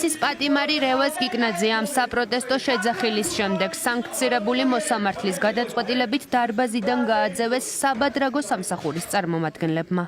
სინდისის პატიმარი რევაზ გიგნაძე ამ საპროტესტო შეძახილის შემდეგ სანქცირებული მოსამართლის გადაწყვეტილებით დარბაზიდან გააძევეს საბადრაგო სამსახურის წარმომადგენლებმა.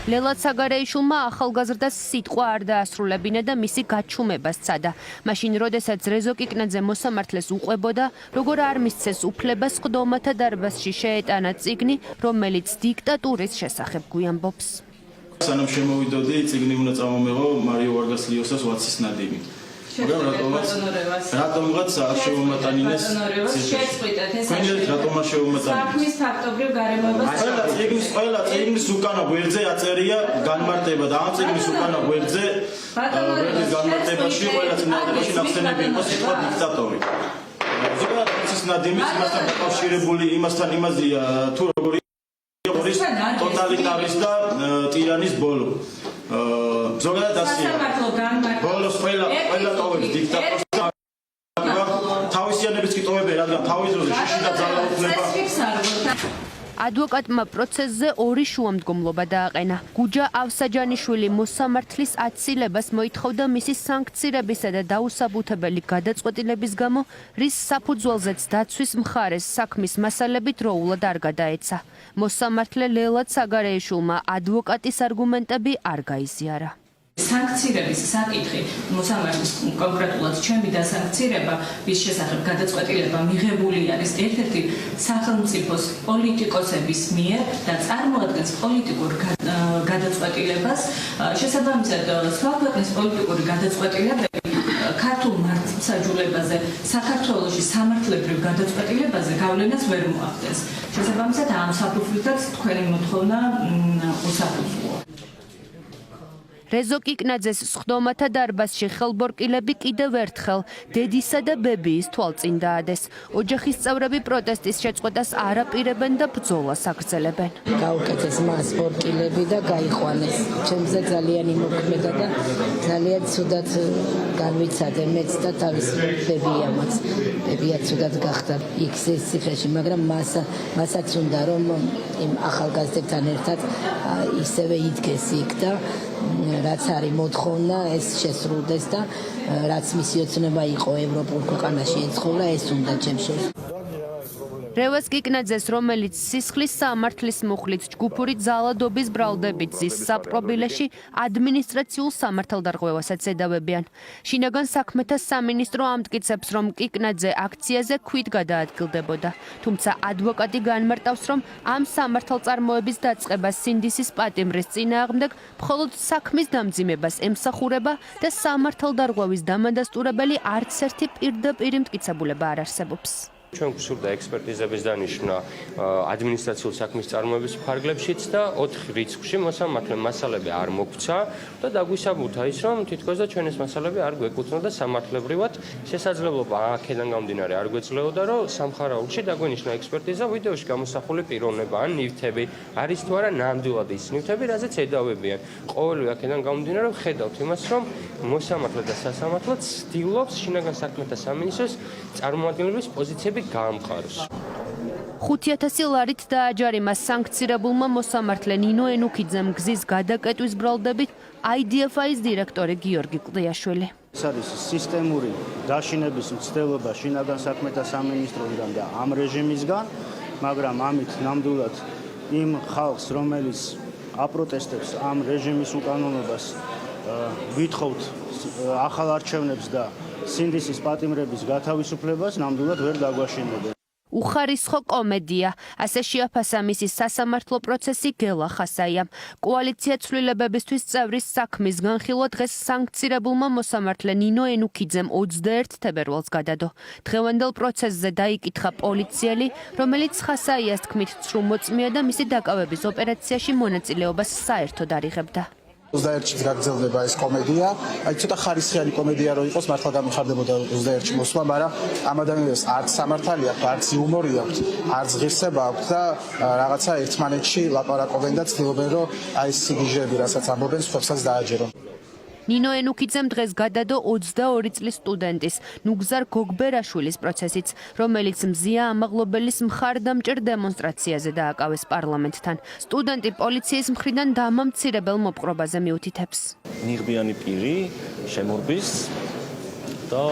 ლელად საგარეიშვილმა ახალგაზრდას სიტყვა არ დაასრულებინა და მისი გაჩუმება სცადა. მაშინ, როდესაც რეზო კიკნაძე მოსამართლეს უყვებოდა, როგორ არ მისცეს უფლება სხდომათა დარბაზში შეეტანა წიგნი, რომელიც დიქტატურის შესახებ გვიამბობს. სანამ შემოვიდოდი, წიგნი უნდა წამომეღო მარიო ვარგას ლიოსას ვაცის ნადიმი. რატომღაც არ შეუმატანინეს საქმის ფაქტობრივ გარემოებას ყველა წიგნის უკანა გვერდზე აწერია განმარტება და ამ წიგნის უკანა გვერდზე განმარტებაში ყველა წინადადებში ნახსენები იყო სიტყვა დიქტატორი. ზოგადად ვაცის ნადიმის იმასთან დაკავშირებული იმასთან იმაზია თუ როგორი ტოტალიტარის და ტირანის ბოლო. ზოგადად ასია ბოლოს ყველა ტოვებს დიქტატორს თავისიანების კი ტოვებენ, რადგან თავის დროზე შიში და ძალა უფლება. ადვოკატმა პროცესზე ორი შუამდგომლობა დააყენა. გუჯა ავსაჯანიშვილი მოსამართლის აცილებას მოითხოვდა მისი სანქცირებისა და დაუსაბუთებელი გადაწყვეტილების გამო, რის საფუძველზეც დაცვის მხარეს საქმის მასალები დროულად არ გადაეცა. მოსამართლე ლელად საგარეიშვილმა ადვოკატის არგუმენტები არ გაიზიარა. სანქცირების საკითხი მოსამართლის კონკრეტულად ჩემი დასანქცირება ვის შესახებ გადაწყვეტილება მიღებული არის ერთ-ერთი სახელმწიფოს პოლიტიკოსების მიერ და წარმოადგენს პოლიტიკურ გადაწყვეტილებას. შესაბამისად, სხვა ქვეყნის პოლიტიკური გადაწყვეტილებები ქართულ მართლმსაჯულებაზე, საქართველოში სამართლებრივ გადაწყვეტილებაზე გავლენას ვერ მოახდენს. შესაბამისად, ამ საფუძვლითაც თქვენი მოთხოვნა უსაფუძვლოა. რეზო კიკნაძეს სხდომათა დარბაზში ხელბორკილები კიდევ ერთხელ დედისა და ბებიის თვალწინ დაადეს. ოჯახის წევრები პროტესტის შეწყვეტას არ აპირებენ და ბრძოლას აგრძელებენ. გაუკეთეს მას ბორკილები და გაიყვანეს. ჩემზე ძალიან იმოქმედა და ძალიან ცუდად განვიცადე მეც და თავის ბებიამაც. ბებია ცუდად გახდა იქ ციხეში, მაგრამ მასაც უნდა რომ იმ ახალგაზრდებთან ერთად ისევე იდგეს იქ და რაც არის მოთხოვნა ეს შესრულდეს და რაც მისი ოცნება იყო ევროპულ ქვეყანაში ეცხოვნა ეს უნდა ჩემში. რევაზ გიგნაძეს, რომელიც სისხლის სამართლის მუხლით ჯგუფური ძალადობის ბრალდებით ზის საპყრობილეში ადმინისტრაციულ სამართალდარღვევასაც ედავებიან. შინაგან საქმეთა სამინისტრო ამტკიცებს, რომ კიკნაძე აქციაზე ქვით გადაადგილდებოდა. თუმცა ადვოკატი განმარტავს, რომ ამ სამართალწარმოების დაწყება სინდისის პატიმრის წინააღმდეგ მხოლოდ საქმის დამძიმებას ემსახურება და სამართალდარღვევის დამადასტურებელი არც ერთი პირდაპირი მტკიცებულება არ არსებობს. ჩვენ გვსურდა ექსპერტიზების დანიშვნა ადმინისტრაციული საქმის წარმოების ფარგლებშიც და 4 რიცხვში მოსამართლემ მასალები არ მოგვცა და დაგვისაბუთა ის, რომ თითქოს და ჩვენ ეს მასალები არ გვეკუთვნოდა სამართლებრივად შესაძლებლობა აქედან გამომდინარე არ გვეძლეოდა, რომ სამხარაულში დაგვენიშნა ექსპერტიზა ვიდეოში გამოსახული პიროვნება ან ნივთები არის თუ არა ნამდვილად ის ნივთები, რაზეც ედავებიან. ყოველივე აქედან გამომდინარე ხედავთ იმას, რომ მოსამართლე და სასამართლო ცდილობს შინაგან საქმეთა სამინისტროს წარმომადგენლების პოზიციები გაამყაროს. 5,000 ლარით დააჯარიმა სანქცირებულმა მოსამართლე ნინო ენუქიძემ გზის გადაკეტვის ბრალდებით IDFI-ის დირექტორი გიორგი კლდიაშვილი. ეს არის სისტემური დაშინების მცდელობა შინაგან საქმეთა სამინისტროსგან და ამ რეჟიმისგან, მაგრამ ამით ნამდვილად იმ ხალხს, რომელიც აპროტესტებს ამ რეჟიმის უკანონობას, ვითხოვთ ახალ არჩევნებს და სინდისის პატიმრების გათავისუფლებას ნამდვილად ვერ დაგვაშინებენ. უხარისხო კომედია, ასე შეაფასა მისი სასამართლო პროცესი გელა ხასაიამ. კოალიცია ცვლილებებისთვის წევრის საქმის განხილვა დღეს სანქცირებულმა მოსამართლე ნინო ენუქიძემ 21 თებერვალს გადადო. დღევანდელ პროცესზე დაიკითხა პოლიციელი, რომელიც ხასაიას თქმით ცრუ მოწმია და მისი დაკავების ოპერაციაში მონაწილეობას საერთოდ არ იღებდა. 21-ში გაგრძელდება ეს კომედია. აი ცოტა ხარისხიანი კომედია რო იყოს, მართლა გამიხარდებოდა 21-ში მოსვლა, მაგრამ ამ ადამიანებს არც სამართალი აქვს, არც იუმორი აქვს, არც ღირსება აქვს და რაღაცა ერთმანეთში ლაპარაკობენ და ცდილობენ რომ აი ეს სიგიჟეები, რასაც ამბობენ, სხვებსაც დააჯერონ. ნინო ენუქიძემ დღეს გადადო 22 წლის სტუდენტის ნუგზარ გოგბერაშვილის პროცესიც, რომელიც მზია ამაღლობელის მხარდამჭერ დემონსტრაციაზე დააკავეს პარლამენტთან. სტუდენტი პოლიციის მხრიდან დამამცირებელ მოპყრობაზე მიუთითებს. ნიღბიანი პირი შემორბის და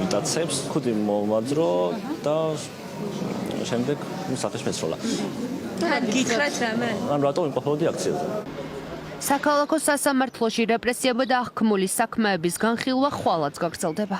მიტაცებს, ხუთი მომაძრო და შემდეგ სახეს მეცროლა. თან გითხრათ რამე? ან რატომ იმყოფებოდი აქციაზე? საქალაქო სასამართლოში რეპრესიებად აღქმული საქმეების განხილვა ხვალაც გაგრძელდება.